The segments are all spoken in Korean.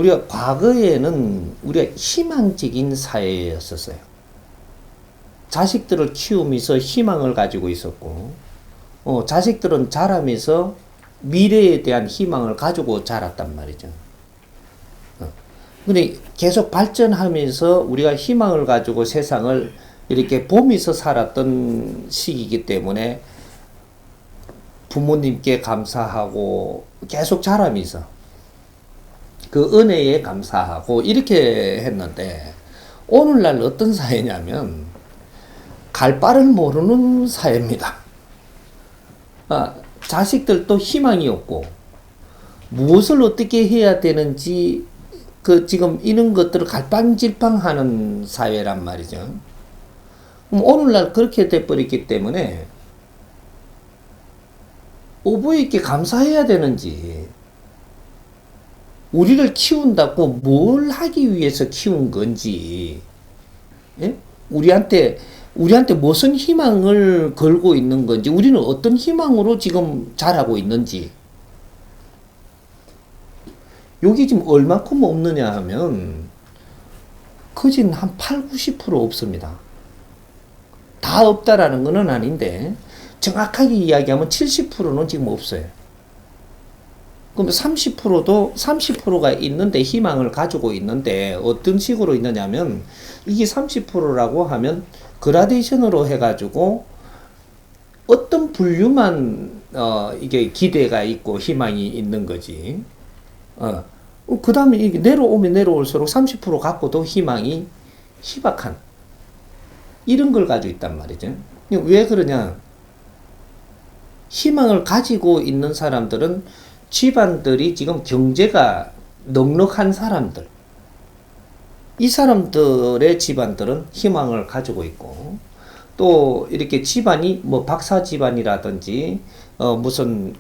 우리가 과거에는 우리가 희망적인 사회였었어요. 자식들을 키우면서 희망을 가지고 있었고, 자식들은 자라면서 미래에 대한 희망을 가지고 자랐단 말이죠. 근데 계속 발전하면서 우리가 희망을 가지고 세상을 이렇게 보면서 살았던 시기이기 때문에 부모님께 감사하고 계속 자라면서 그 은혜에 감사하고 이렇게 했는데, 오늘날 어떤 사회냐면 갈 바를 모르는 사회입니다. 자식들도 희망이 없고 무엇을 어떻게 해야 되는지 지금 이런 것들을 갈팡질팡하는 사회란 말이죠. 오늘날 그렇게 돼버렸기 때문에 어버이께 감사해야 되는지, 우리를 키운다고 뭘 하기 위해서 키운 건지, 예? 우리한테 무슨 희망을 걸고 있는 건지, 우리는 어떤 희망으로 지금 자라고 있는지, 여기 지금 얼마큼 없느냐 하면 거진 한 8, 90% 없습니다. 다 없다라는 것은 아닌데 정확하게 이야기하면 70%는 지금 없어요. 그럼 30%도 30%가 있는데, 희망을 가지고 있는데 어떤 식으로 있느냐면, 이게 30%라고 하면 그라데이션으로 해가지고 어떤 분류만 이게 기대가 있고 희망이 있는 거지. 그 다음에 이게 내려오면 내려올수록 30% 갖고도 희망이 희박한 이런 걸 가지고 있단 말이죠. 왜 그러냐? 희망을 가지고 있는 사람들은 집안들이 지금 경제가 넉넉한 사람들, 이 사람들의 집안들은 희망을 가지고 있고, 또 이렇게 집안이 뭐 박사 집안이라든지 무슨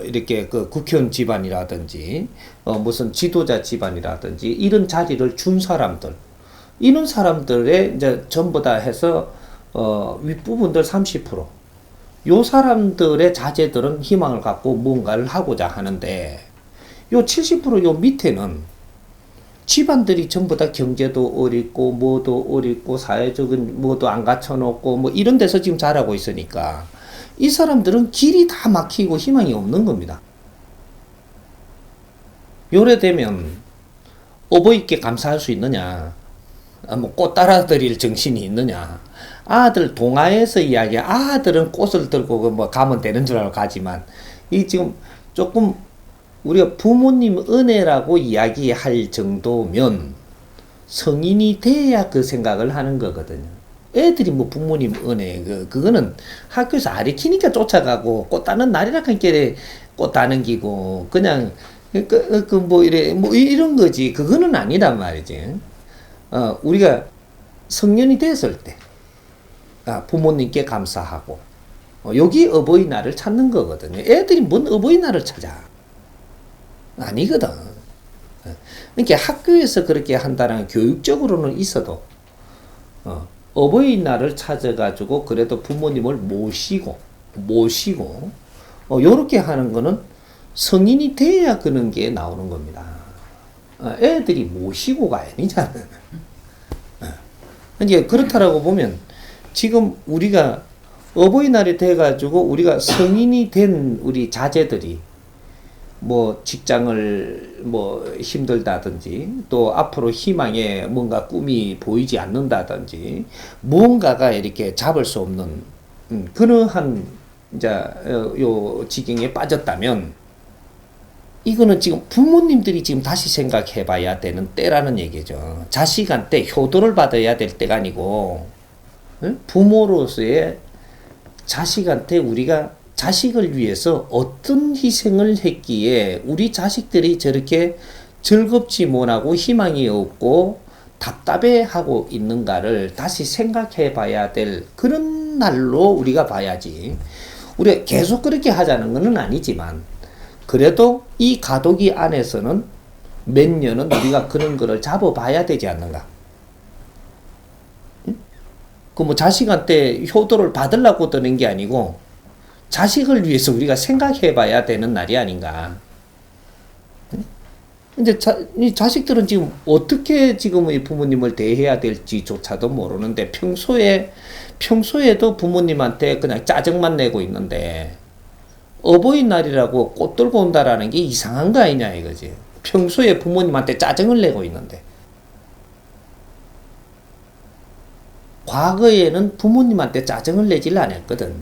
이렇게 국회의원 집안이라든지 무슨 지도자 집안이라든지 이런 자리를 준 사람들, 이런 사람들의 이제 전부 다 해서 윗부분들 30%, 요 사람들의 자제들은 희망을 갖고 뭔가를 하고자 하는데, 요 70%요 밑에는 집안들이 전부 다 경제도 어렵고 뭐도 어렵고 사회적인 뭐도 안 갖춰놓고 뭐 이런 데서 지금 자라고 있으니까 이 사람들은 길이 다 막히고 희망이 없는 겁니다. 요래 되면 어버이께 감사할 수 있느냐? 뭐 꽃 따라 드릴 정신이 있느냐? 아들 동화에서 이야기, 아들은 꽃을 들고 뭐 가면 되는 줄 알고 가지만, 이 지금 조금 우리가 부모님 은혜라고 이야기할 정도면 성인이 돼야 그 생각을 하는 거거든요. 애들이 뭐 부모님 은혜, 그거는 학교에서 아리키니까 쫓아가고 꽃 따는 날이라 하니까 꽃 따는 기고 그냥 뭐 이런 거지. 그거는 아니란 말이지. 우리가 성년이 됐을 때 부모님께 감사하고, 여기 어버이날을 찾는 거거든요. 애들이 뭔 어버이날을 찾아? 아니거든. 그러니까 학교에서 그렇게 한다는 교육적으로는 있어도 어버이날을 찾아가지고 그래도 부모님을 모시고 요렇게 하는 거는 성인이 돼야 그런 게 나오는 겁니다. 애들이 모시고가 아니잖아. 그러니까 그렇다라고 보면 지금 우리가 어버이날이 돼가지고 우리가 성인이 된 우리 자제들이 뭐 직장을 뭐 힘들다든지, 또 앞으로 희망에 뭔가 꿈이 보이지 않는다든지, 무언가가 이렇게 잡을 수 없는 그러한 이제 요 지경에 빠졌다면, 이거는 지금 부모님들이 지금 다시 생각해 봐야 되는 때라는 얘기죠. 자식한테 효도를 받아야 될 때가 아니고, 부모로서의 자식한테 우리가 자식을 위해서 어떤 희생을 했기에 우리 자식들이 저렇게 즐겁지 못하고 희망이 없고 답답해하고 있는가를 다시 생각해 봐야 될 그런 날로 우리가 봐야지. 우리가 계속 그렇게 하자는 것은 아니지만, 그래도 이 가독이 안에서는 몇 년은 우리가 그런 거를 잡아봐야 되지 않는가. 그 뭐 자식한테 효도를 받으려고 드는 게 아니고 자식을 위해서 우리가 생각해 봐야 되는 날이 아닌가. 이제 이 자식들은 지금 어떻게 지금 이 부모님을 대해야 될지조차도 모르는데 평소에도 부모님한테 그냥 짜증만 내고 있는데 어버이날이라고 꽃 들고 온다라는 게 이상한 거 아니냐 이거지. 평소에 부모님한테 짜증을 내고 있는데 과거에는 부모님한테 짜증을 내질 않았거든.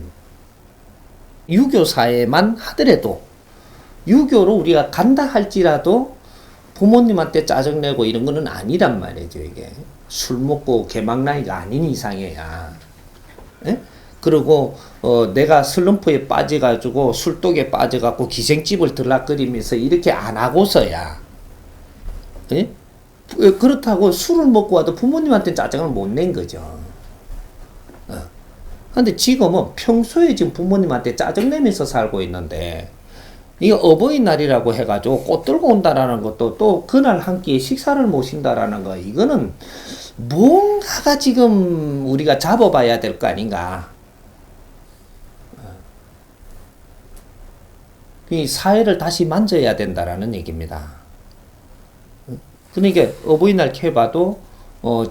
유교 사회만 하더라도 유교로 우리가 간다 할지라도 부모님한테 짜증내고 이런 거는 아니란 말이죠, 이게. 술 먹고 개막 나이가 아닌 이상해야. 예? 그리고, 내가 슬럼프에 빠져가지고 술독에 빠져갖고 기생집을 들락거리면서 이렇게 안 하고서야. 예? 그렇다고 술을 먹고 와도 부모님한테 짜증을 못 낸 거죠. 근데 지금은 평소에 지금 부모님한테 짜증내면서 살고 있는데, 이거 어버이날이라고 해가지고 꽃 들고 온다라는 것도 또 그날 한 끼에 식사를 모신다라는 거, 이거는 뭔가가 지금 우리가 잡아봐야 될 거 아닌가. 이 사회를 다시 만져야 된다라는 얘기입니다. 그러니까 어버이날 캐봐도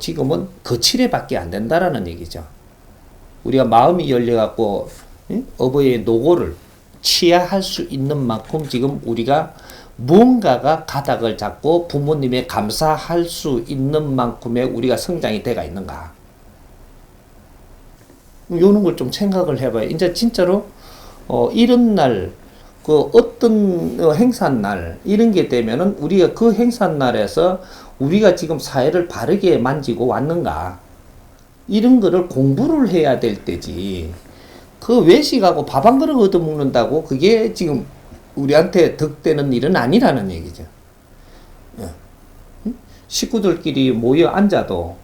지금은 거칠애밖에 안 된다라는 얘기죠. 우리가 마음이 열려갖고 어버이의 노고를 취하할 수 있는 만큼 지금 우리가 무언가가 가닥을 잡고 부모님에 감사할 수 있는 만큼의 우리가 성장이 돼가 있는가. 요런 걸 좀 생각을 해봐요. 이제 진짜로 이런 날, 그 어떤 행사날 이런 게 되면은 우리가 그 행사날에서 우리가 지금 사회를 바르게 만지고 왔는가, 이런 거를 공부를 해야 될 때지. 그 외식하고 밥 한 그릇 얻어먹는다고 그게 지금 우리한테 득되는 일은 아니라는 얘기죠. 식구들끼리 모여 앉아도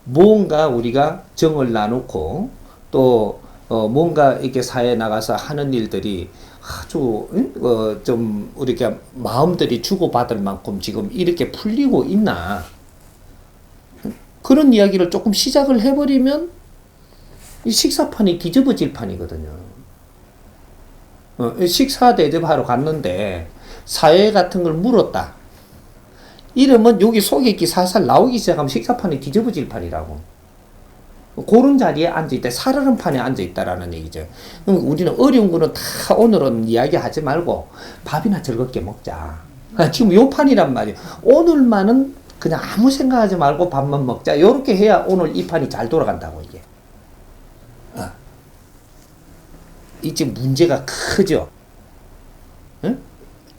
뭔가 우리가 정을 나누고 또 뭔가 이렇게 사회에 나가서 하는 일들이 아주 좀 우리가 마음들이 주고받을 만큼 지금 이렇게 풀리고 있나, 그런 이야기를 조금 시작을 해버리면 이 식사판이 뒤집어질 판이거든요. 식사 대접하러 갔는데 사회 같은 걸 물었다. 이러면 여기 속에 있기 살살 나오기 시작하면 식사판이 뒤집어질 판이라고. 그런 자리에 앉아있다. 살얼음 판에 앉아있다라는 얘기죠. 우리는 어려운 거는 다 오늘은 이야기하지 말고 밥이나 즐겁게 먹자. 지금 요 판이란 말이에요. 오늘만은 그냥 아무 생각하지 말고 밥만 먹자. 이렇게 해야 오늘 이 판이 잘 돌아간다고, 이게. 이제 문제가 크죠. 응?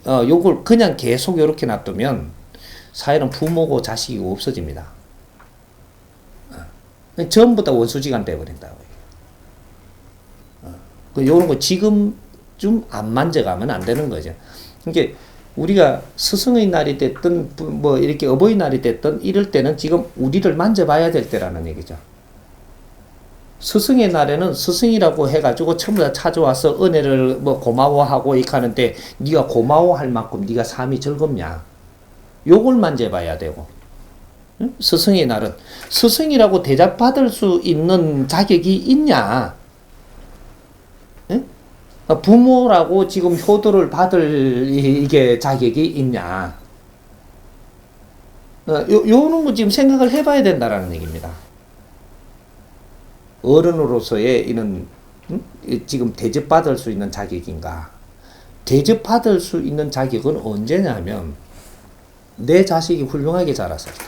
요걸 그냥 계속 이렇게 놔두면 사회는 부모고 자식이고 없어집니다. 전부 다 원수지간 돼버린다고. 요런 거 지금 좀 안 만져가면 안 되는 거죠. 그러니까 우리가 스승의 날이 됐든 뭐 이렇게 어버이날이 됐든 이럴 때는 지금 우리를 만져봐야 될 때라는 얘기죠. 스승의 날에는 스승이라고 해가지고 전부 다 찾아와서 은혜를 뭐 고마워하고 이렇게 하는데, 네가 고마워할 만큼 네가 삶이 즐겁냐, 요걸 만져봐야 되고. 응? 스승의 날은 스승이라고 대접받을 수 있는 자격이 있냐, 응? 부모라고 지금 효도를 받을 이게 자격이 있냐, 요런 거 지금 생각을 해봐야 된다라는 얘기입니다. 어른으로서의 이런 지금 대접받을 수 있는 자격인가? 대접받을 수 있는 자격은 언제냐면 내 자식이 훌륭하게 자랐을 때.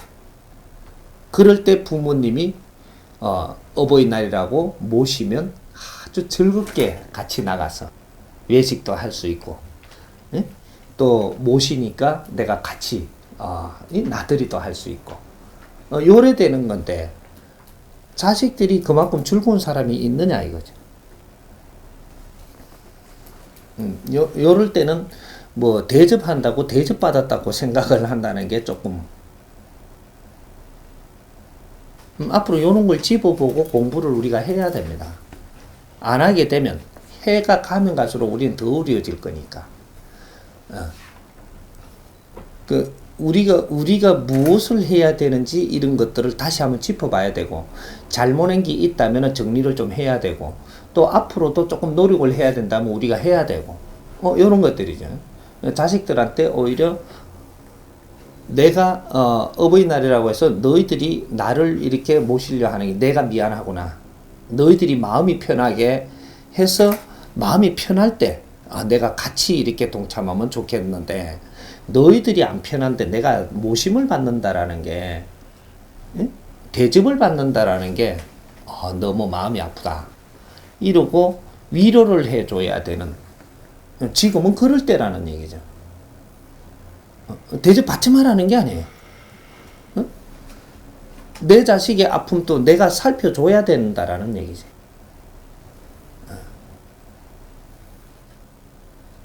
그럴 때 부모님이 어버이날이라고 모시면 아주 즐겁게 같이 나가서 외식도 할 수 있고, 예? 또 모시니까 내가 같이 나들이도 할 수 있고, 요래 되는 건데, 자식들이 그만큼 즐거운 사람이 있느냐 이거죠. 요럴 때는 뭐 대접한다고 대접받았다고 생각을 한다는 게 조금, 앞으로 요런 걸 집어보고 공부를 우리가 해야 됩니다. 안 하게 되면 해가 가면 갈수록 우리는 더 어려워질 거니까. 우리가 무엇을 해야 되는지 이런 것들을 다시 한번 짚어봐야 되고, 잘못한 게 있다면 정리를 좀 해야 되고, 또 앞으로도 조금 노력을 해야 된다면 우리가 해야 되고, 이런 것들이죠. 자식들한테 오히려 내가 어버이날이라고 해서 너희들이 나를 이렇게 모시려 하는 게 내가 미안하구나. 너희들이 마음이 편하게 해서 마음이 편할 때 내가 같이 이렇게 동참하면 좋겠는데 너희들이 안 편한데 내가 모심을 받는다라는 게 대접을 받는다라는 게 너무 마음이 아프다. 이러고 위로를 해줘야 되는 지금은 그럴 때라는 얘기죠. 대접 받지 말라는 게 아니에요. 내 자식의 아픔도 내가 살펴줘야 된다라는 얘기지.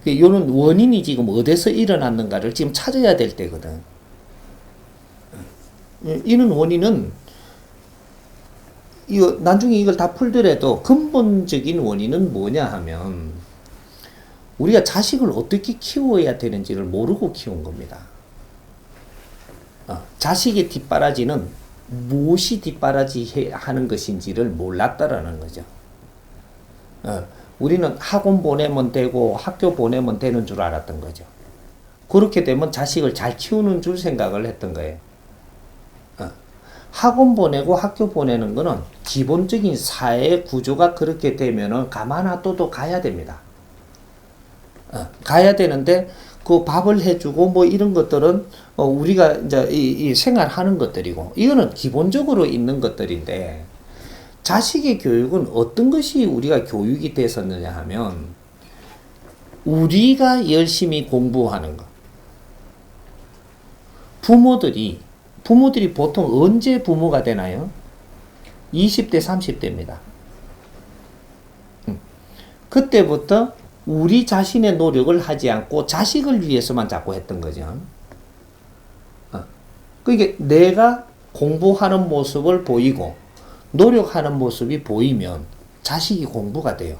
이런 원인이 지금 어디서 일어났는가를 지금 찾아야 될 때거든. 이런 원인은 나중에 이걸 다 풀더라도 근본적인 원인은 뭐냐 하면 우리가 자식을 어떻게 키워야 되는지를 모르고 키운 겁니다. 자식의 뒷바라지는 무엇이 뒷바라지 하는 것인지를 몰랐다라는 거죠. 우리는 학원 보내면 되고 학교 보내면 되는 줄 알았던 거죠. 그렇게 되면 자식을 잘 키우는 줄 생각을 했던 거예요. 학원 보내고 학교 보내는 거는 기본적인 사회 구조가 그렇게 되면은 가만 놔둬도 가야 됩니다. 가야 되는데 그 밥을 해주고 뭐 이런 것들은 우리가 이제 이 생활하는 것들이고 이거는 기본적으로 있는 것들인데 자식의 교육은 어떤 것이 우리가 교육이 됐었느냐 하면 우리가 열심히 공부하는 것. 부모들이 보통 언제 부모가 되나요? 20대, 30대입니다. 그때부터 우리 자신의 노력을 하지 않고 자식을 위해서만 자꾸 했던 거죠. 그러니까 내가 공부하는 모습을 보이고 노력하는 모습이 보이면 자식이 공부가 돼요.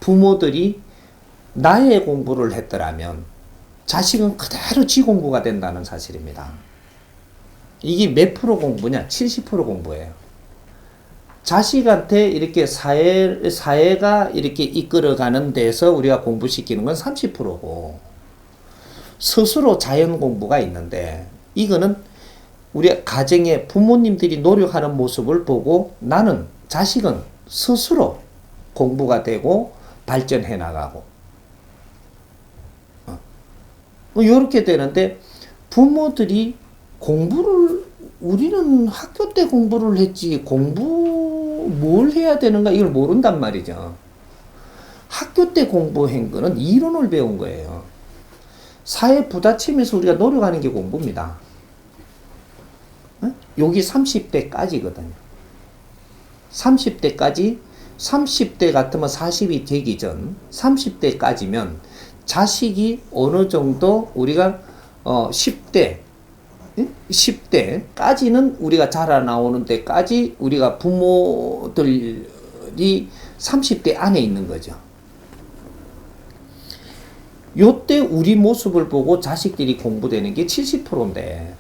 부모들이 나의 공부를 했더라면 자식은 그대로 지 공부가 된다는 사실입니다. 이게 몇 프로 공부냐? 70% 공부예요. 자식한테 이렇게 사회가 이렇게 이끌어가는 데서 우리가 공부시키는 건 30%고, 스스로 자연 공부가 있는데, 이거는 우리 가정의 부모님들이 노력하는 모습을 보고 나는 자식은 스스로 공부가 되고 발전해 나가고, 이렇게 되는데 부모들이 우리는 학교 때 공부를 했지 공부 뭘 해야 되는가 이걸 모른단 말이죠. 학교 때 공부한 거는 이론을 배운 거예요. 사회 부딪히면서 우리가 노력하는 게 공부입니다. 여기 30대까지거든요. 30대까지 30대 같으면 40이 되기 전 30대까지면 자식이 어느 정도 우리가 10대까지는 우리가 자라나오는 데까지 우리가 부모들이 30대 안에 있는 거죠. 요때 우리 모습을 보고 자식들이 공부되는 게 70%인데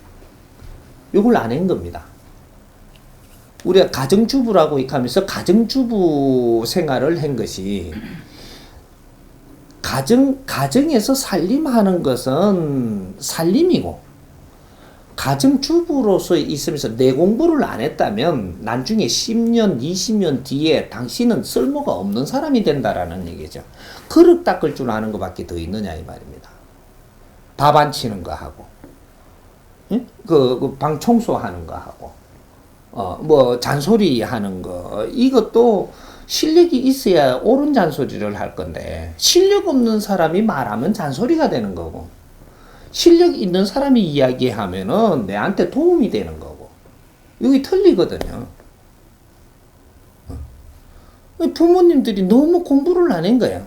요걸 안 한 겁니다. 우리가 가정주부라고 하면서 가정주부 생활을 한 것이 가정에서 살림하는 것은 살림이고 가정주부로서 있으면서 내 공부를 안 했다면 나중에 10년, 20년 뒤에 당신은 쓸모가 없는 사람이 된다라는 얘기죠. 그릇 닦을 줄 아는 것밖에 더 있느냐 이 말입니다. 밥 안 치는 거 하고, 응? 방 청소하는 거 하고, 뭐 잔소리 하는 거 이것도 실력이 있어야 옳은 잔소리를 할 건데 실력 없는 사람이 말하면 잔소리가 되는 거고 실력 있는 사람이 이야기하면은 내한테 도움이 되는 거고 여기 틀리거든요. 부모님들이 너무 공부를 안 한 거야.